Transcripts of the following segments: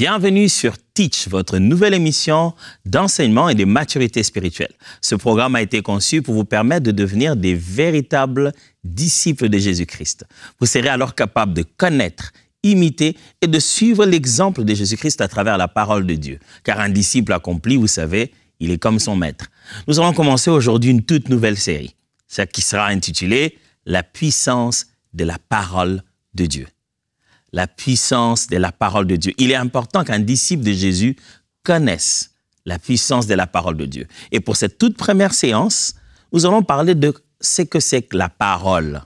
Bienvenue sur Teach, votre nouvelle émission d'enseignement et de maturité spirituelle. Ce programme a été conçu pour vous permettre de devenir des véritables disciples de Jésus-Christ. Vous serez alors capable de connaître, imiter et de suivre l'exemple de Jésus-Christ à travers la parole de Dieu. Car un disciple accompli, vous savez, il est comme son maître. Nous allons commencer aujourd'hui une toute nouvelle série, celle qui sera intitulée « La puissance de la parole de Dieu ». La puissance de la parole de Dieu. Il est important qu'un disciple de Jésus connaisse la puissance de la parole de Dieu. Et pour cette toute première séance, nous allons parler de ce que c'est que la parole.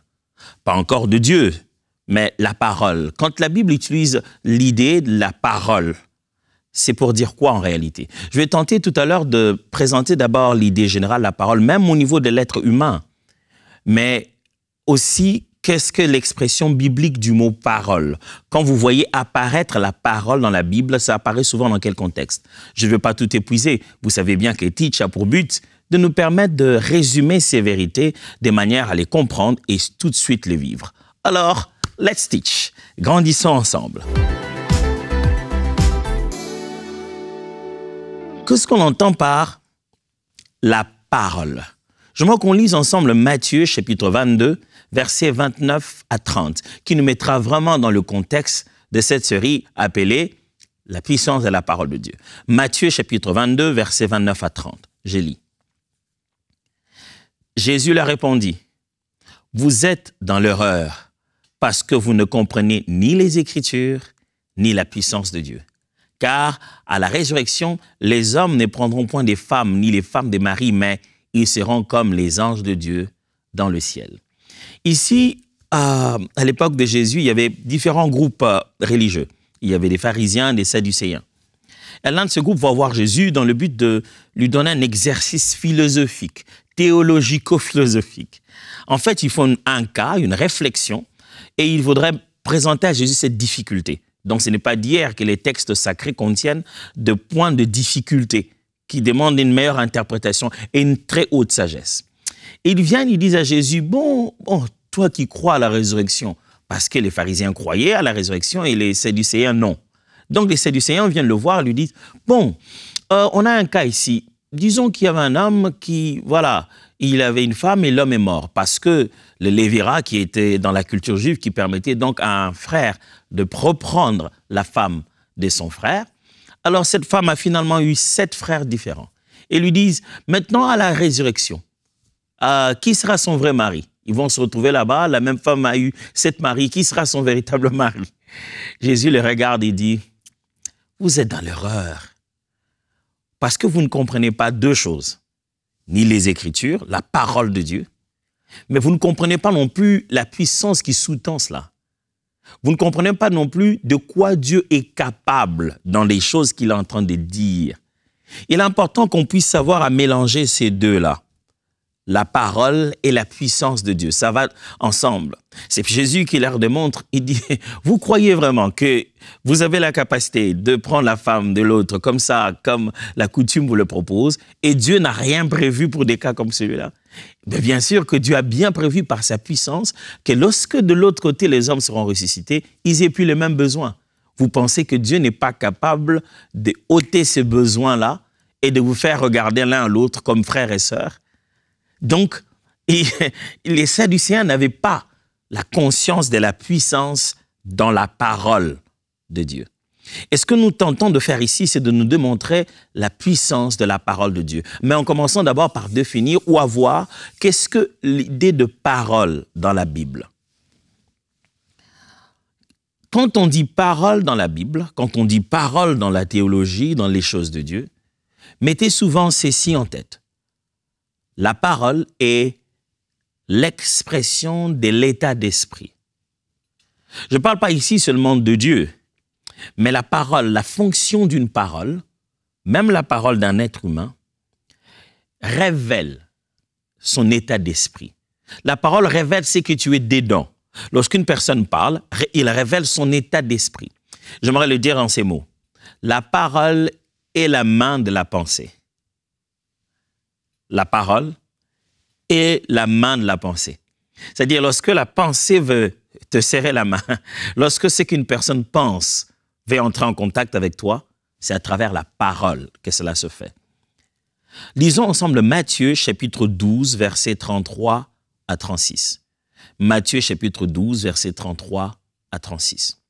Pas encore de Dieu, mais la parole. Quand la Bible utilise l'idée de la parole, c'est pour dire quoi en réalité? Je vais tenter tout à l'heure de présenter d'abord l'idée générale de la parole, même au niveau de l'être humain, mais aussi qu'est-ce que l'expression biblique du mot « parole ». Quand vous voyez apparaître la parole dans la Bible, ça apparaît souvent dans quel contexte? Je ne veux pas tout épuiser. Vous savez bien que Teach a pour but de nous permettre de résumer ces vérités de manière à les comprendre et tout de suite les vivre. Alors, let's teach. Grandissons ensemble. Qu'est-ce qu'on entend par la parole? J'aimerais qu'on lise ensemble Matthieu, chapitre 22, versets 29 à 30, qui nous mettra vraiment dans le contexte de cette série appelée « La puissance de la parole de Dieu ». Matthieu, chapitre 22, versets 29 à 30. Je lis. Jésus leur répondit, « Vous êtes dans l'erreur, parce que vous ne comprenez ni les Écritures, ni la puissance de Dieu. Car à la résurrection, les hommes ne prendront point des femmes, ni les femmes des maris, mais ils seront comme les anges de Dieu dans le ciel. » Ici, à l'époque de Jésus, il y avait différents groupes religieux. Il y avait des pharisiens, des sadducéens. Et l'un de ces groupes va voir Jésus dans le but de lui donner un exercice philosophique, théologico-philosophique. En fait, ils font un cas, une réflexion, et ils voudraient présenter à Jésus cette difficulté. Donc, ce n'est pas d'hier que les textes sacrés contiennent de points de difficulté qui demandent une meilleure interprétation et une très haute sagesse. Et ils viennent, ils disent à Jésus, bon, toi qui crois à la résurrection, parce que les pharisiens croyaient à la résurrection et les sadducéens non. Donc les sadducéens viennent le voir, lui disent, bon, on a un cas ici. Disons qu'il y avait un homme qui, voilà, il avait une femme et l'homme est mort. Parce que le lévira, qui était dans la culture juive, qui permettait donc à un frère de reprendre la femme de son frère, alors cette femme a finalement eu 7 frères différents. Et lui disent, maintenant à la résurrection, qui sera son vrai mari? Ils vont se retrouver là-bas, la même femme a eu 7 maris, qui sera son véritable mari? Jésus les regarde et dit, vous êtes dans l'erreur, parce que vous ne comprenez pas 2 choses, ni les Écritures, la parole de Dieu, mais vous ne comprenez pas non plus la puissance qui sous-tend cela. Vous ne comprenez pas non plus de quoi Dieu est capable dans les choses qu'il est en train de dire. Il est important qu'on puisse savoir à mélanger ces deux-là. La parole et la puissance de Dieu, ça va ensemble. C'est Jésus qui leur démontre, il dit, vous croyez vraiment que vous avez la capacité de prendre la femme de l'autre comme ça, comme la coutume vous le propose, et Dieu n'a rien prévu pour des cas comme celui-là? Bien sûr que Dieu a bien prévu par sa puissance que lorsque de l'autre côté les hommes seront ressuscités, ils aient plus les mêmes besoins. Vous pensez que Dieu n'est pas capable de ôter ces besoins-là et de vous faire regarder l'un à l'autre comme frères et sœurs? Donc, les sadducéens n'avaient pas la conscience de la puissance dans la parole de Dieu. Et ce que nous tentons de faire ici, c'est de nous démontrer la puissance de la parole de Dieu. Mais en commençant d'abord par définir ou avoir qu'est-ce que l'idée de parole dans la Bible. Quand on dit parole dans la Bible, quand on dit parole dans la théologie, dans les choses de Dieu, mettez souvent ceci en tête. La parole est l'expression de l'état d'esprit. Je ne parle pas ici seulement de Dieu, mais la parole, la fonction d'une parole, même la parole d'un être humain, révèle son état d'esprit. La parole révèle ce que tu es dedans. Lorsqu'une personne parle, il révèle son état d'esprit. J'aimerais le dire en ces mots. La parole est la main de la pensée. La parole est la main de la pensée. C'est-à-dire, lorsque la pensée veut te serrer la main, lorsque ce qu'une personne pense veut entrer en contact avec toi, c'est à travers la parole que cela se fait. Lisons ensemble Matthieu chapitre 12, versets 33 à 36. Matthieu chapitre 12, versets 33 à 36.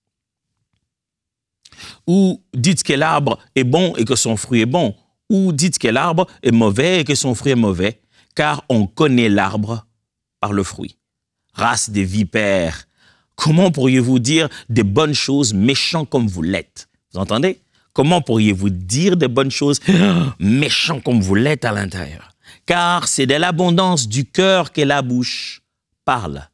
Ou dites que l'arbre est bon et que son fruit est bon, ou dites que l'arbre est mauvais et que son fruit est mauvais, car on connaît l'arbre par le fruit. Race des vipères, comment pourriez-vous dire des bonnes choses méchants comme vous l'êtes? Vous entendez? Comment pourriez-vous dire des bonnes choses méchants comme vous l'êtes à l'intérieur? Car c'est de l'abondance du cœur que la bouche parle.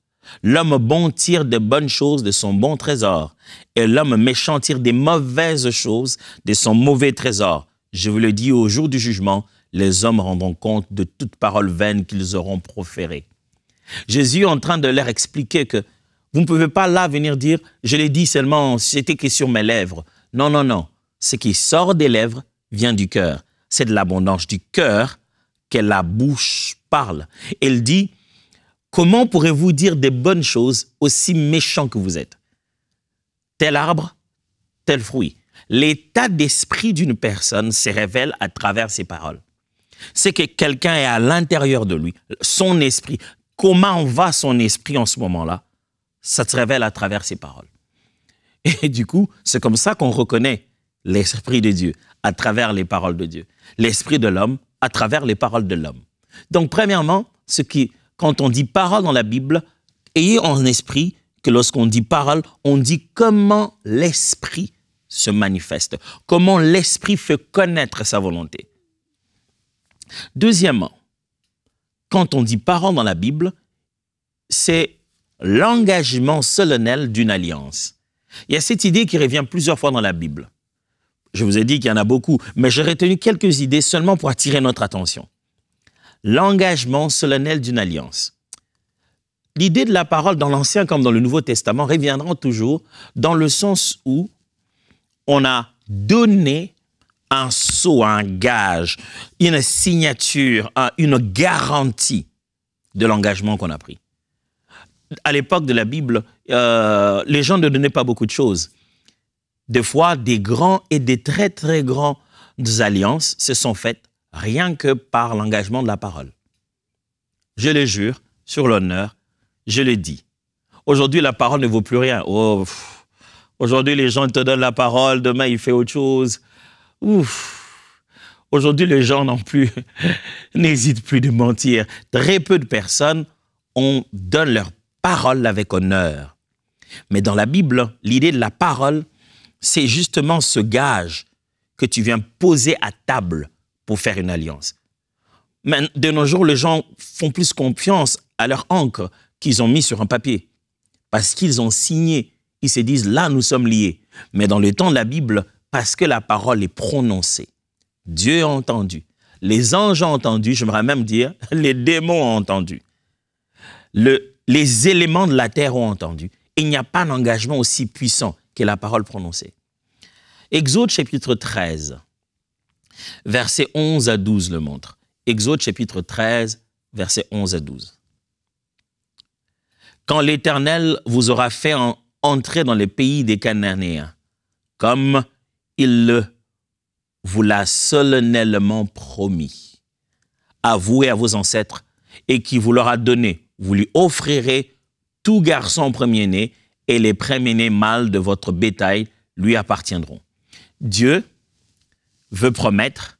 L'homme bon tire de bonnes choses de son bon trésor, et l'homme méchant tire des mauvaises choses de son mauvais trésor. Je vous le dis, au jour du jugement, les hommes rendront compte de toute parole vaine qu'ils auront proférée. Jésus est en train de leur expliquer que vous ne pouvez pas là venir dire « je l'ai dit seulement, c'était que sur mes lèvres ». Non, non, non. Ce qui sort des lèvres vient du cœur. C'est de l'abondance du cœur que la bouche parle. Elle dit « comment pourrez-vous dire des bonnes choses aussi méchants que vous êtes? Tel arbre, tel fruit. » L'état d'esprit d'une personne se révèle à travers ses paroles. C'est que quelqu'un est à l'intérieur de lui, son esprit. Comment va son esprit en ce moment-là? Ça se révèle à travers ses paroles. Et du coup, c'est comme ça qu'on reconnaît l'esprit de Dieu, à travers les paroles de Dieu. L'esprit de l'homme, à travers les paroles de l'homme. Donc, premièrement, quand on dit parole dans la Bible, ayez en esprit que lorsqu'on dit parole, on dit comment l'esprit se manifeste, comment l'esprit fait connaître sa volonté. Deuxièmement, quand on dit parole dans la Bible, c'est l'engagement solennel d'une alliance. Il y a cette idée qui revient plusieurs fois dans la Bible. Je vous ai dit qu'il y en a beaucoup, mais j'ai retenu quelques idées seulement pour attirer notre attention. L'engagement solennel d'une alliance. L'idée de la parole dans l'Ancien comme dans le Nouveau Testament reviendra toujours dans le sens où on a donné un sceau, un gage, une signature, une garantie de l'engagement qu'on a pris. À l'époque de la Bible, les gens ne donnaient pas beaucoup de choses. Des fois, des grands et des très, très grandes alliances se sont faites rien que par l'engagement de la parole. Je le jure, sur l'honneur, je le dis. Aujourd'hui, la parole ne vaut plus rien. Oh, aujourd'hui, les gens te donnent la parole, demain, ils font autre chose. Aujourd'hui, les gens n'hésitent plus de mentir. Très peu de personnes donnent leur parole avec honneur. Mais dans la Bible, l'idée de la parole, c'est justement ce gage que tu viens poser à table pour faire une alliance. Mais de nos jours, les gens font plus confiance à leur encre qu'ils ont mis sur un papier. Parce qu'ils ont signé. Ils se disent, là, nous sommes liés. Mais dans le temps de la Bible, parce que la parole est prononcée, Dieu a entendu, les anges ont entendu, j'aimerais même dire, les démons ont entendu, les éléments de la terre ont entendu. Il n'y a pas d'engagement aussi puissant que la parole prononcée. Exode chapitre 13, versets 11 à 12 le montre. Exode chapitre 13, versets 11 à 12. Quand l'Éternel vous aura fait entrer dans les pays des Cananéens, comme il vous l'a solennellement promis, à vous et à vos ancêtres, et qui vous l'aura donné, vous lui offrirez tout garçon premier-né, et les premiers-nés mâles de votre bétail lui appartiendront. Dieu veut promettre,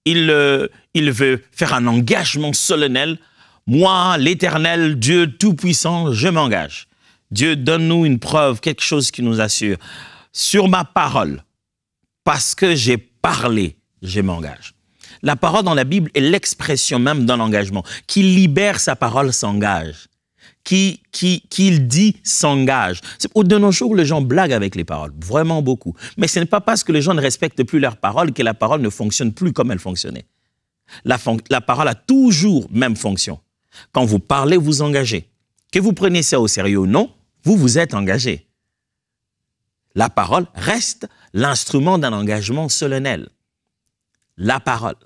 il veut faire un engagement solennel. Moi, l'Éternel, Dieu Tout-Puissant, je m'engage. Dieu, donne-nous une preuve, quelque chose qui nous assure. Sur ma parole, parce que j'ai parlé, je m'engage. La parole dans la Bible est l'expression même d'un engagement. Qui libère sa parole s'engage. Qui dit s'engage. De nos jours, les gens blaguent avec les paroles, vraiment beaucoup. Mais ce n'est pas parce que les gens ne respectent plus leurs paroles que la parole ne fonctionne plus comme elle fonctionnait. La parole a toujours même fonction. Quand vous parlez, vous engagez. Que vous preniez ça au sérieux ou non, vous vous êtes engagé. La parole reste l'instrument d'un engagement solennel. La parole.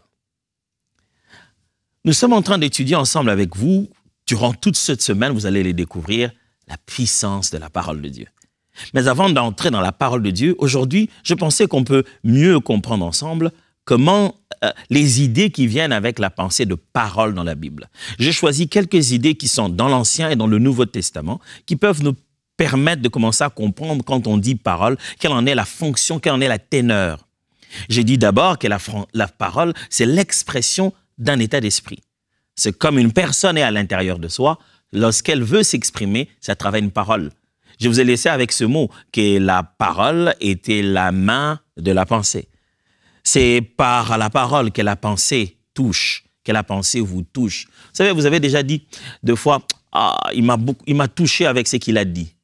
Nous sommes en train d'étudier ensemble avec vous, durant toute cette semaine, vous allez les découvrir, la puissance de la parole de Dieu. Mais avant d'entrer dans la parole de Dieu, aujourd'hui, je pensais qu'on peut mieux comprendre ensemble comment les idées qui viennent avec la pensée de parole dans la Bible. J'ai choisi quelques idées qui sont dans l'Ancien et dans le Nouveau Testament, qui peuvent nous permettre de commencer à comprendre quand on dit parole, quelle en est la fonction, quelle en est la teneur. J'ai dit d'abord que la parole, c'est l'expression d'un état d'esprit. C'est comme une personne est à l'intérieur de soi, lorsqu'elle veut s'exprimer, c'est à travers une parole. Je vous ai laissé avec ce mot, que la parole était la main de la pensée. C'est par la parole que la pensée touche, que la pensée vous touche. Vous savez, vous avez déjà dit deux fois, il m'a touché avec ce qu'il a dit.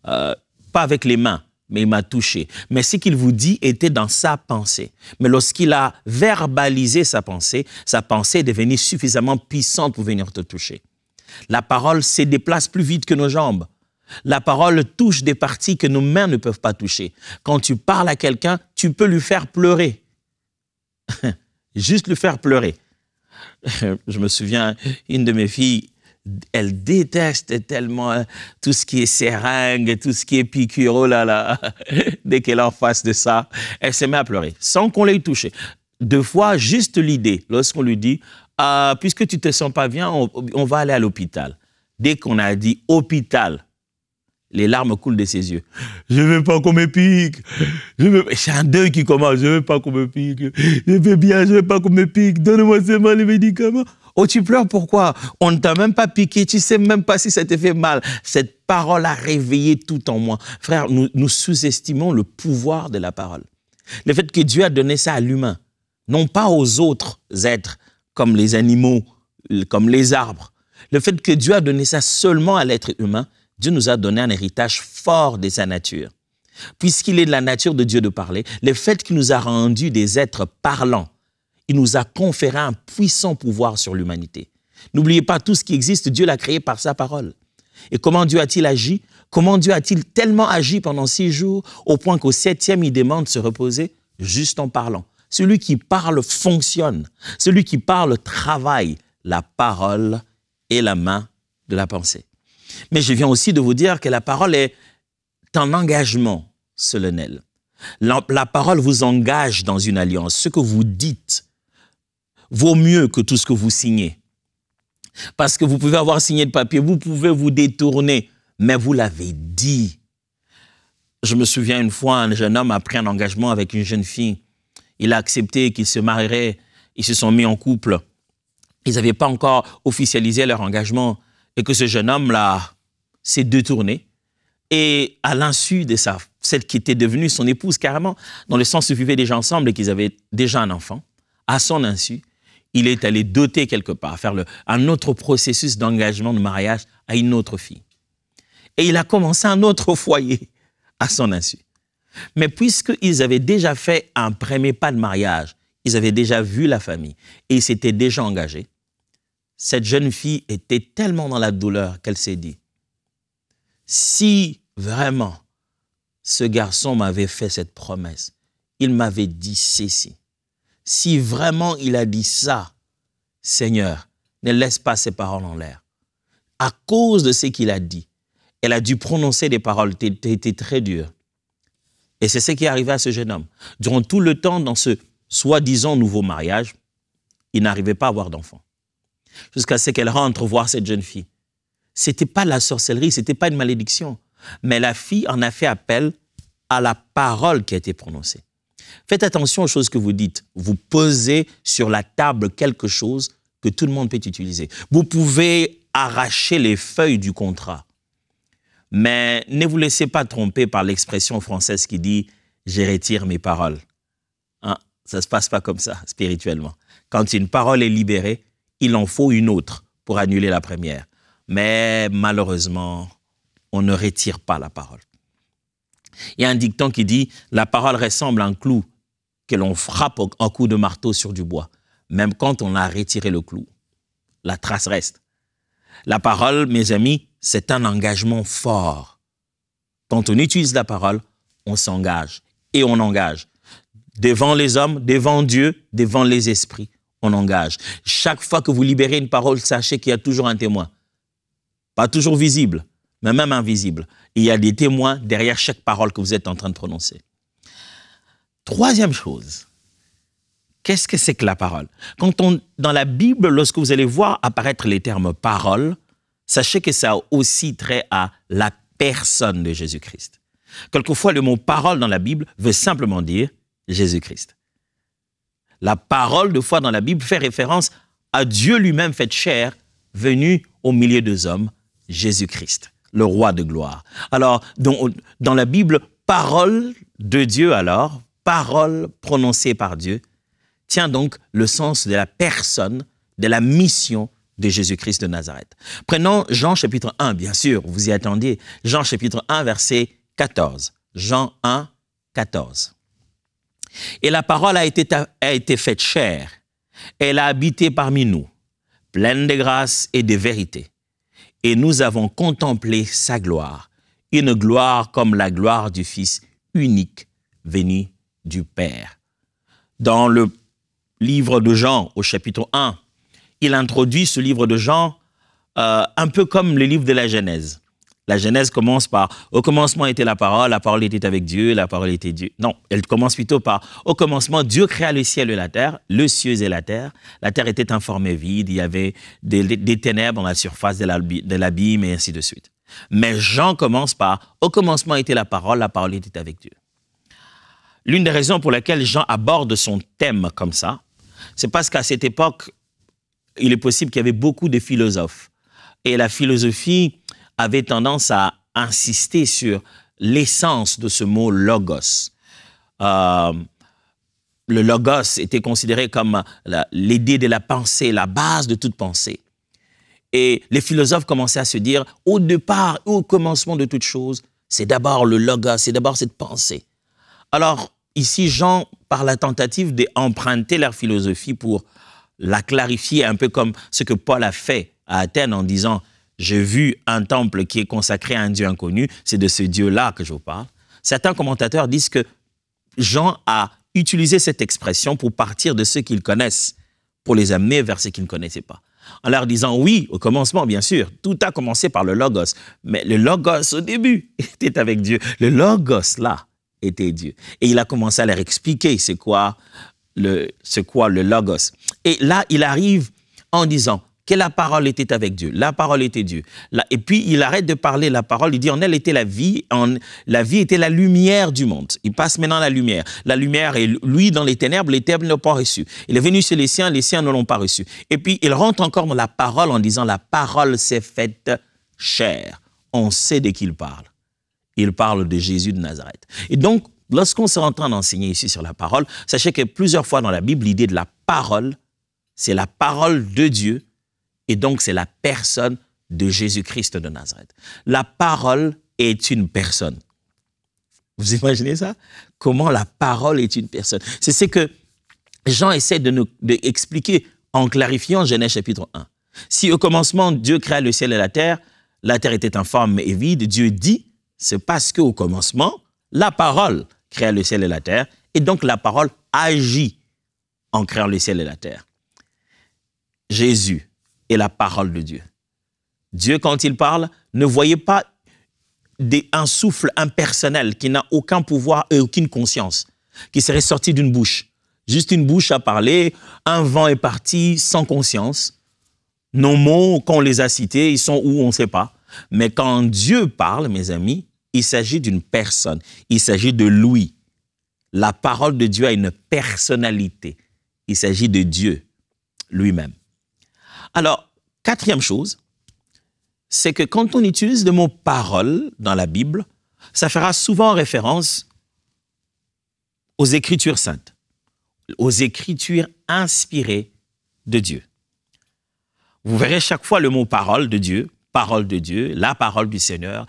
Pas avec les mains, mais il m'a touché. Mais ce qu'il vous dit était dans sa pensée. Mais lorsqu'il a verbalisé sa pensée est devenue suffisamment puissante pour venir te toucher. La parole se déplace plus vite que nos jambes. La parole touche des parties que nos mains ne peuvent pas toucher. Quand tu parles à quelqu'un, tu peux lui faire pleurer. Juste lui faire pleurer. Je me souviens, une de mes filles, elle déteste tellement tout ce qui est seringue, tout ce qui est piqûre, oh là là. Dès qu'elle est en face de ça, elle se met à pleurer, sans qu'on l'ait touché. Deux fois, juste l'idée, lorsqu'on lui dit, puisque tu ne te sens pas bien, on va aller à l'hôpital. Dès qu'on a dit hôpital, les larmes coulent de ses yeux. Je ne veux pas qu'on me pique. C'est un deuil qui commence. Je ne veux pas qu'on me pique. Je vais bien, je ne veux pas qu'on me pique. Donne-moi seulement les médicaments. Oh, tu pleures pourquoi? On ne t'a même pas piqué. Tu ne sais même pas si ça te fait mal. Cette parole a réveillé tout en moi. Frère, nous sous-estimons le pouvoir de la parole. Le fait que Dieu a donné ça à l'humain, non pas aux autres êtres, comme les animaux, comme les arbres. Le fait que Dieu a donné ça seulement à l'être humain, Dieu nous a donné un héritage fort de sa nature. Puisqu'il est de la nature de Dieu de parler, le fait qu'il nous a rendus des êtres parlants, il nous a conféré un puissant pouvoir sur l'humanité. N'oubliez pas, tout ce qui existe, Dieu l'a créé par sa parole. Et comment Dieu a-t-il agi? Comment Dieu a-t-il tellement agi pendant 6 jours, au point qu'au 7e, il demande de se reposer juste en parlant. Celui qui parle fonctionne. Celui qui parle travaille. La parole est la main de la pensée. Mais je viens aussi de vous dire que la parole est un engagement solennel. La parole vous engage dans une alliance. Ce que vous dites vaut mieux que tout ce que vous signez. Parce que vous pouvez avoir signé le papier, vous pouvez vous détourner, mais vous l'avez dit. Je me souviens une fois, un jeune homme a pris un engagement avec une jeune fille. Il a accepté qu'ils se marieraient, ils se sont mis en couple. Ils n'avaient pas encore officialisé leur engagement. Et que ce jeune homme-là s'est détourné. Et à l'insu de celle qui était devenue son épouse carrément, dans le sens où ils vivaient déjà ensemble et qu'ils avaient déjà un enfant, à son insu, il est allé doter quelque part, faire un autre processus d'engagement de mariage à une autre fille. Et il a commencé un autre foyer à son insu. Mais puisqu'ils avaient déjà fait un premier pas de mariage, ils avaient déjà vu la famille et ils s'étaient déjà engagés, cette jeune fille était tellement dans la douleur qu'elle s'est dit, si vraiment ce garçon m'avait fait cette promesse, il m'avait dit ceci, si vraiment il a dit ça, Seigneur, ne laisse pas ces paroles en l'air. À cause de ce qu'il a dit, elle a dû prononcer des paroles qui étaient très dures. Et c'est ce qui est arrivé à ce jeune homme. Durant tout le temps, dans ce soi-disant nouveau mariage, il n'arrivait pas à avoir d'enfant. Jusqu'à ce qu'elle rentre voir cette jeune fille. Ce n'était pas la sorcellerie, ce n'était pas une malédiction. Mais la fille en a fait appel à la parole qui a été prononcée. Faites attention aux choses que vous dites. Vous posez sur la table quelque chose que tout le monde peut utiliser. Vous pouvez arracher les feuilles du contrat. Mais ne vous laissez pas tromper par l'expression française qui dit « je retire mes paroles ». Hein? Ça ne se passe pas comme ça, spirituellement. Quand une parole est libérée, il en faut une autre pour annuler la première. Mais malheureusement, on ne retire pas la parole. Il y a un dicton qui dit « la parole ressemble à un clou que l'on frappe en coup de marteau sur du bois. Même quand on a retiré le clou, la trace reste. » La parole, mes amis, c'est un engagement fort. Quand on utilise la parole, on s'engage et on engage. Devant les hommes, devant Dieu, devant les esprits, on engage. Chaque fois que vous libérez une parole, sachez qu'il y a toujours un témoin. Pas toujours visible, mais même invisible. Il y a des témoins derrière chaque parole que vous êtes en train de prononcer. Troisième chose, qu'est-ce que c'est que la parole? Dans la Bible, lorsque vous allez voir apparaître les termes parole, sachez que ça a aussi trait à la personne de Jésus-Christ. Quelquefois, le mot parole dans la Bible veut simplement dire Jésus-Christ. La parole, de fois dans la Bible, fait référence à Dieu lui-même fait chair, venu au milieu des hommes, Jésus-Christ, le roi de gloire. Alors, dans la Bible, parole de Dieu alors, parole prononcée par Dieu, tient donc le sens de la personne, de la mission de Jésus-Christ de Nazareth. Prenons Jean chapitre 1, bien sûr, vous y attendiez. Jean chapitre 1, verset 14. Jean 1, 14. Et la parole a été faite chair. Elle a habité parmi nous, pleine de grâce et de vérité. Et nous avons contemplé sa gloire, une gloire comme la gloire du Fils unique venu du Père. Dans le livre de Jean, au chapitre 1, il introduit ce livre de Jean un peu comme le livre de la Genèse. La Genèse commence par « Au commencement était la parole était avec Dieu, la parole était Dieu ». Non, elle commence plutôt par « Au commencement, Dieu créa le ciel et la terre, le cieux et la terre. La terre était informée vide, il y avait des ténèbres dans la surface de l'abîme et ainsi de suite. » Mais Jean commence par « Au commencement était la parole était avec Dieu ». L'une des raisons pour lesquelles Jean aborde son thème comme ça, c'est parce qu'à cette époque, il est possible qu'il y avait beaucoup de philosophes. Et la philosophie avait tendance à insister sur l'essence de ce mot « logos ». Le logos était considéré comme l'idée de la pensée, la base de toute pensée. Et les philosophes commençaient à se dire, au départ, au commencement de toute chose, c'est d'abord le logos, c'est d'abord cette pensée. Alors, ici, Jean, par la tentative d'emprunter leur philosophie pour la clarifier, un peu comme ce que Paul a fait à Athènes en disant « J'ai vu un temple qui est consacré à un Dieu inconnu, c'est de ce Dieu-là que je vous parle ». Certains commentateurs disent que Jean a utilisé cette expression pour partir de ceux qu'ils connaissent, pour les amener vers ce qu'ils ne connaissaient pas. En leur disant, oui, au commencement, bien sûr, tout a commencé par le Logos, mais le Logos, au début, était avec Dieu. Le Logos, là, était Dieu. Et il a commencé à leur expliquer c'est quoi le Logos. Et là, il arrive en disant que la parole était avec Dieu. La parole était Dieu. Et puis, il arrête de parler la parole. Il dit, en elle était la vie. La vie était la lumière du monde. Il passe maintenant à la lumière. La lumière est, lui, dans les ténèbres ne l'ont pas reçu. Il est venu chez les siens ne l'ont pas reçu. Et puis, il rentre encore dans la parole en disant, la parole s'est faite chair. On sait de qui il parle. Il parle de Jésus de Nazareth. Et donc, lorsqu'on s'est en train d'enseigner ici sur la parole, sachez que plusieurs fois dans la Bible, l'idée de la parole, c'est la parole de Dieu. Et donc, c'est la personne de Jésus-Christ de Nazareth. La parole est une personne. Vous imaginez ça? Comment la parole est une personne? C'est ce que Jean essaie d'expliquer en clarifiant Genèse chapitre 1. Si au commencement, Dieu créa le ciel et la terre était informe et vide, Dieu dit, c'est parce qu'au commencement, la parole créa le ciel et la terre, et donc la parole agit en créant le ciel et la terre. Jésus est la parole de Dieu. Dieu, quand il parle, ne voyait pas un souffle impersonnel qui n'a aucun pouvoir et aucune conscience, qui serait sorti d'une bouche. Juste une bouche à parler, un vent est parti sans conscience. Nos mots, quand on les a cités, ils sont où, on ne sait pas. Mais quand Dieu parle, mes amis, il s'agit d'une personne. Il s'agit de lui. La parole de Dieu a une personnalité. Il s'agit de Dieu lui-même. Alors, quatrième chose, c'est que quand on utilise le mot « parole » dans la Bible, ça fera souvent référence aux Écritures saintes, aux Écritures inspirées de Dieu. Vous verrez chaque fois le mot « parole de Dieu », la parole du Seigneur.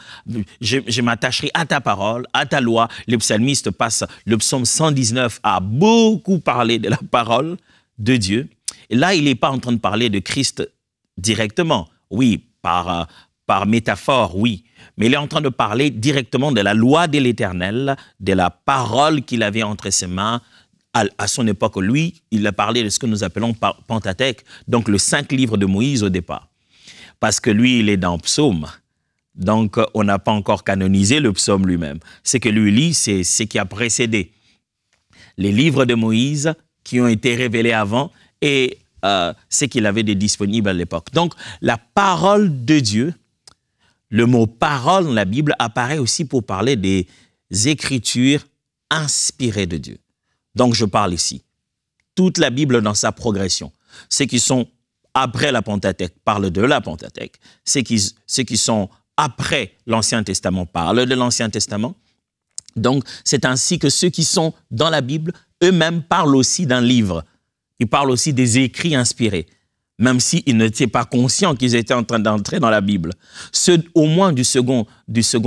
Je m'attacherai à ta parole, à ta loi. Le psalmiste passe, le psaume 119 a beaucoup parlé de la parole de Dieu. Et là, il n'est pas en train de parler de Christ directement. Oui, par métaphore, oui. Mais il est en train de parler directement de la loi de l'Éternel, de la parole qu'il avait entre ses mains à son époque. Lui, il a parlé de ce que nous appelons Pentateuque, donc le 5 livres de Moïse au départ. Parce que lui, il est dans Psaume. Donc, on n'a pas encore canonisé le psaume lui-même. Ce que lui lit, c'est ce qui a précédé les livres de Moïse qui ont été révélés avant et ce qu'il avait de disponible à l'époque. Donc, la parole de Dieu, le mot parole dans la Bible apparaît aussi pour parler des écritures inspirées de Dieu. Donc, je parle ici. Toute la Bible dans sa progression. Ceux qui sont après la Pentateuque parlent de la Pentateuque. Ceux qui sont après l'Ancien Testament parlent de l'Ancien Testament. Donc, c'est ainsi que ceux qui sont dans la Bible, eux-mêmes parlent aussi d'un livre. Ils parlent aussi des écrits inspirés, même s'ils n'étaient pas conscients qu'ils étaient en train d'entrer dans la Bible. Ceux, au moins du Second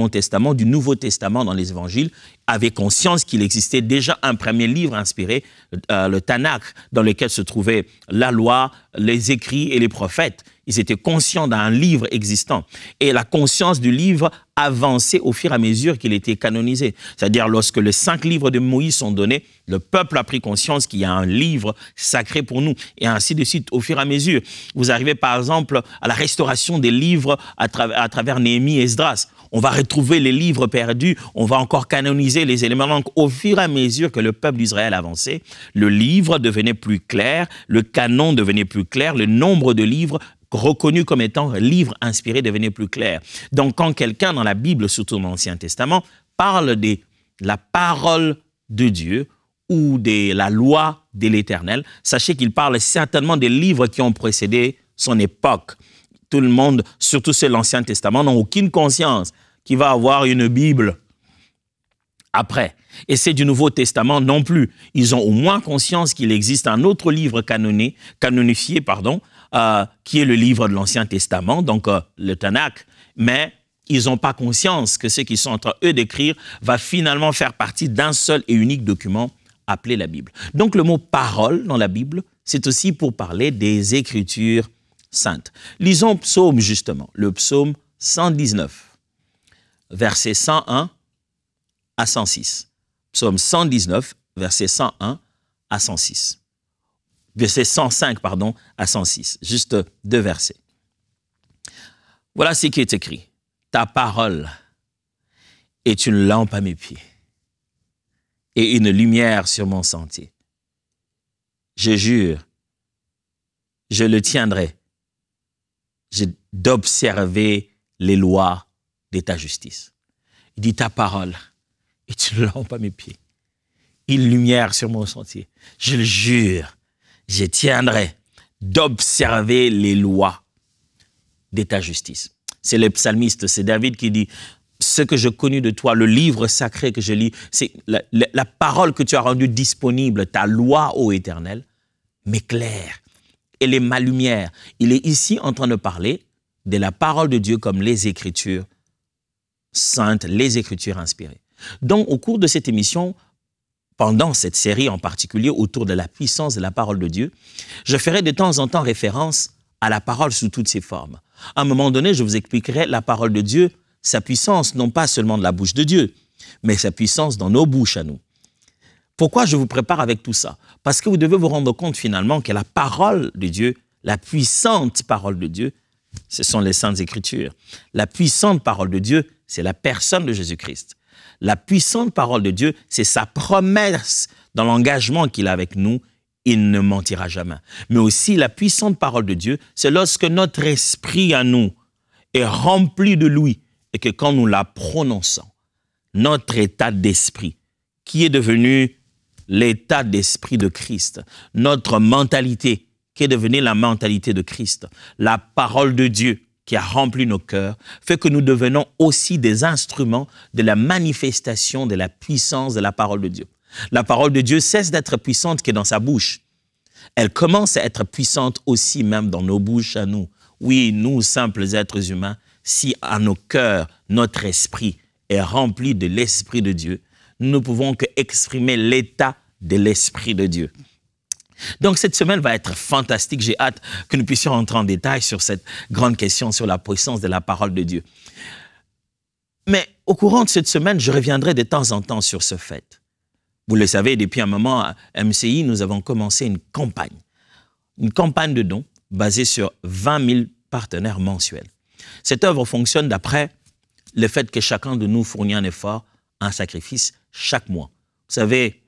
Testament, du Nouveau Testament dans les Évangiles, avaient conscience qu'il existait déjà un premier livre inspiré, le Tanakh, dans lequel se trouvaient la loi, les écrits et les prophètes. Ils étaient conscients d'un livre existant. Et la conscience du livre avançait au fur et à mesure qu'il était canonisé. C'est-à-dire, lorsque les 5 livres de Moïse sont donnés, le peuple a pris conscience qu'il y a un livre sacré pour nous. Et ainsi de suite, au fur et à mesure. Vous arrivez, par exemple, à la restauration des livres à travers Néhémie et Esdras. On va retrouver les livres perdus, on va encore canoniser les éléments. Donc, au fur et à mesure que le peuple d'Israël avançait, le livre devenait plus clair, le canon devenait plus clair, le nombre de livres reconnus comme étant livres inspirés devenait plus clair. Donc, quand quelqu'un dans la Bible, surtout dans l'Ancien Testament, parle de la parole de Dieu ou de la loi de l'Éternel, sachez qu'il parle certainement des livres qui ont précédé son époque. Tout le monde, surtout ceux de l'Ancien Testament, n'ont aucune conscience qu'il va avoir une Bible après. Et ceux du Nouveau Testament non plus. Ils ont au moins conscience qu'il existe un autre livre canonifié, qui est le livre de l'Ancien Testament, donc le Tanakh, mais ils n'ont pas conscience que ce qu'ils sont en train, eux, d'écrire va finalement faire partie d'un seul et unique document appelé la Bible. Donc le mot « parole » dans la Bible, c'est aussi pour parler des Écritures saintes. Lisons psaume justement, le psaume 119, versets 101 à 106. Psaume 119, versets 101 à 106. Verset 105, pardon, à 106. Juste 2 versets. Voilà ce qui est écrit. Ta parole est une lampe à mes pieds et une lumière sur mon sentier. Je jure, je le tiendrai d'observer les lois de ta justice. Il dit, ta parole est une lampe à mes pieds, une lumière sur mon sentier. Je le jure, je tiendrai d'observer les lois de ta justice. C'est le psalmiste, c'est David qui dit, ce que je connais de toi, le livre sacré que je lis, c'est la parole que tu as rendue disponible, ta loi, ô Éternel, m'éclaire. Elle est ma lumière. Il est ici en train de parler de la parole de Dieu comme les Écritures saintes, les Écritures inspirées. Donc, au cours de cette émission, pendant cette série en particulier autour de la puissance de la parole de Dieu, je ferai de temps en temps référence à la parole sous toutes ses formes. À un moment donné, je vous expliquerai la parole de Dieu, sa puissance, non pas seulement de la bouche de Dieu, mais sa puissance dans nos bouches à nous. Pourquoi je vous prépare avec tout ça? Parce que vous devez vous rendre compte finalement que la parole de Dieu, la puissante parole de Dieu, ce sont les Saintes Écritures. La puissante parole de Dieu, c'est la personne de Jésus-Christ. La puissante parole de Dieu, c'est sa promesse dans l'engagement qu'il a avec nous. Il ne mentira jamais. Mais aussi, la puissante parole de Dieu, c'est lorsque notre esprit à nous est rempli de lui et que quand nous la prononçons, notre état d'esprit, qui est devenu l'état d'esprit de Christ, notre mentalité, qui est devenue la mentalité de Christ, la parole de Dieu qui a rempli nos cœurs, fait que nous devenons aussi des instruments de la manifestation de la puissance de la parole de Dieu. La parole de Dieu cesse d'être puissante que dans sa bouche. Elle commence à être puissante aussi même dans nos bouches à nous. Oui, nous, simples êtres humains, si à nos cœurs, notre esprit est rempli de l'Esprit de Dieu, nous ne pouvons qu'exprimer l'état de l'Esprit de Dieu. Donc, cette semaine va être fantastique. J'ai hâte que nous puissions entrer en détail sur cette grande question sur la puissance de la parole de Dieu. Mais au courant de cette semaine, je reviendrai de temps en temps sur ce fait. Vous le savez, depuis un moment, à MCI, nous avons commencé une campagne de dons basée sur 20 000 partenaires mensuels. Cette œuvre fonctionne d'après le fait que chacun de nous fournit un effort, un sacrifice chaque mois. Vous savez,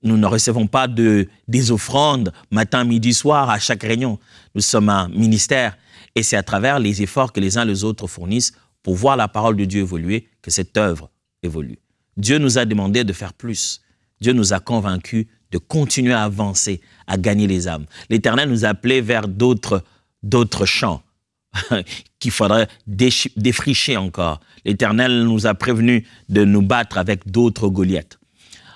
nous ne recevons pas des offrandes matin, midi, soir à chaque réunion. Nous sommes un ministère et c'est à travers les efforts que les uns les autres fournissent pour voir la parole de Dieu évoluer que cette œuvre évolue. Dieu nous a demandé de faire plus. Dieu nous a convaincus de continuer à avancer, à gagner les âmes. L'Éternel nous a appelés vers d'autres champs qu'il faudrait défricher encore. L'Éternel nous a prévenus de nous battre avec d'autres Goliaths.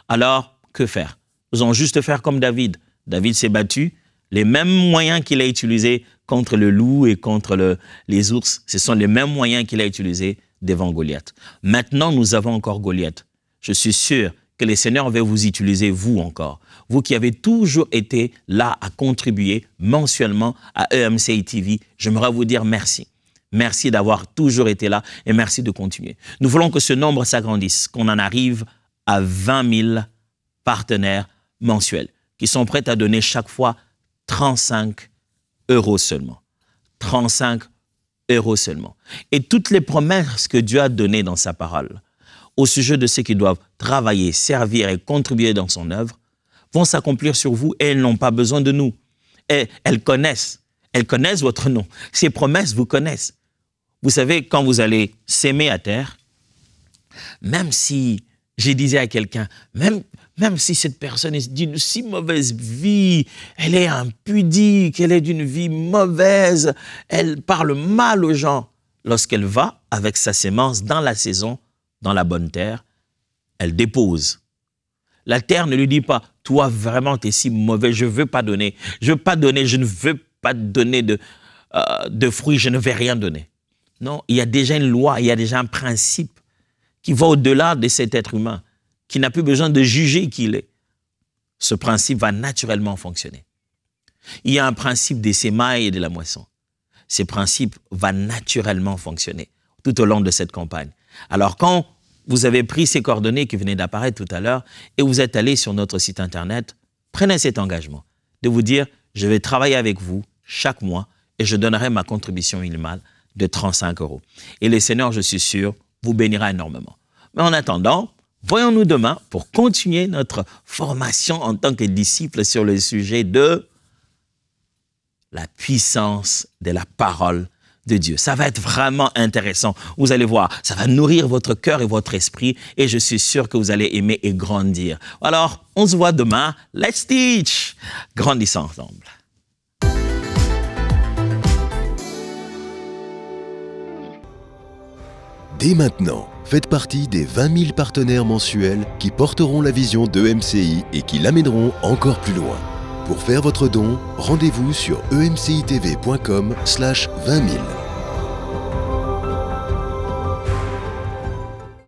Alors, que faire? Nous allons juste faire comme David. David s'est battu. Les mêmes moyens qu'il a utilisés contre le loup et contre les ours, ce sont les mêmes moyens qu'il a utilisés devant Goliath. Maintenant, nous avons encore Goliath. Je suis sûr que le Seigneur va vous utiliser, vous encore. Vous qui avez toujours été là à contribuer mensuellement à EMCI TV, j'aimerais vous dire merci. Merci d'avoir toujours été là et merci de continuer. Nous voulons que ce nombre s'agrandisse, qu'on en arrive à 20 000 partenaires mensuels qui sont prêts à donner chaque fois 35 € seulement. 35 € seulement. Et toutes les promesses que Dieu a données dans sa parole au sujet de ceux qui doivent travailler, servir et contribuer dans son œuvre vont s'accomplir sur vous et elles n'ont pas besoin de nous. Et elles connaissent votre nom. Ces promesses vous connaissent. Vous savez, quand vous allez s'aimer à terre, même si, je disais à quelqu'un, même si cette personne est d'une si mauvaise vie, elle est impudique, elle est d'une vie mauvaise, elle parle mal aux gens, lorsqu'elle va avec sa sémence dans la saison, dans la bonne terre, elle dépose. La terre ne lui dit pas, toi vraiment tu es si mauvais, je ne veux pas donner, je ne veux pas donner de fruits, je ne vais rien donner. Non, il y a déjà une loi, il y a déjà un principe qui va au-delà de cet être humain, qui n'a plus besoin de juger qui il est. Ce principe va naturellement fonctionner. Il y a un principe des semailles et de la moisson. Ce principe va naturellement fonctionner tout au long de cette campagne. Alors quand vous avez pris ces coordonnées qui venaient d'apparaître tout à l'heure et vous êtes allé sur notre site internet, prenez cet engagement de vous dire, je vais travailler avec vous chaque mois et je donnerai ma contribution minimale de 35 €. Et le Seigneur, je suis sûr, vous bénira énormément. Mais en attendant, voyons-nous demain pour continuer notre formation en tant que disciples sur le sujet de la puissance de la parole de Dieu. Ça va être vraiment intéressant. Vous allez voir, ça va nourrir votre cœur et votre esprit et je suis sûr que vous allez aimer et grandir. Alors, on se voit demain. Let's teach! Grandissons ensemble. Dès maintenant, faites partie des 20 000 partenaires mensuels qui porteront la vision d'EMCI et qui l'amèneront encore plus loin. Pour faire votre don, rendez-vous sur emcitv.com/20 000.